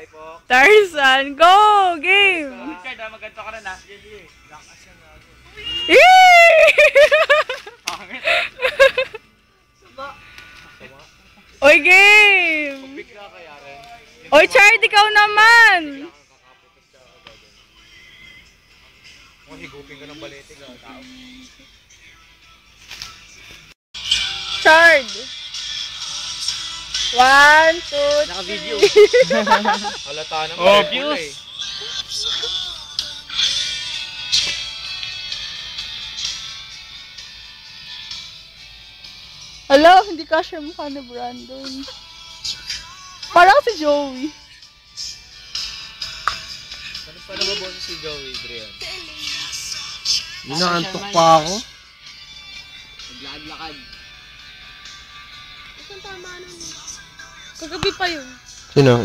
Bye po. Tarzan, go! Game! Richard, maganda ka rin ha. Lakas yan ako. Oy, game! Bigla kaya rin. Oy, Chard, ikaw naman! Higupin ka ng balete ka. Chard! 1, 2, Naka-video. Halata naman. Oh, views. Hala, hindi kasya mukha ni Brandon. Parang si Joey. Ano pa naman ba si Joey, Brian? Inaantok pa ako. Naglakad-lakad. Kagabi pa yun. Sino?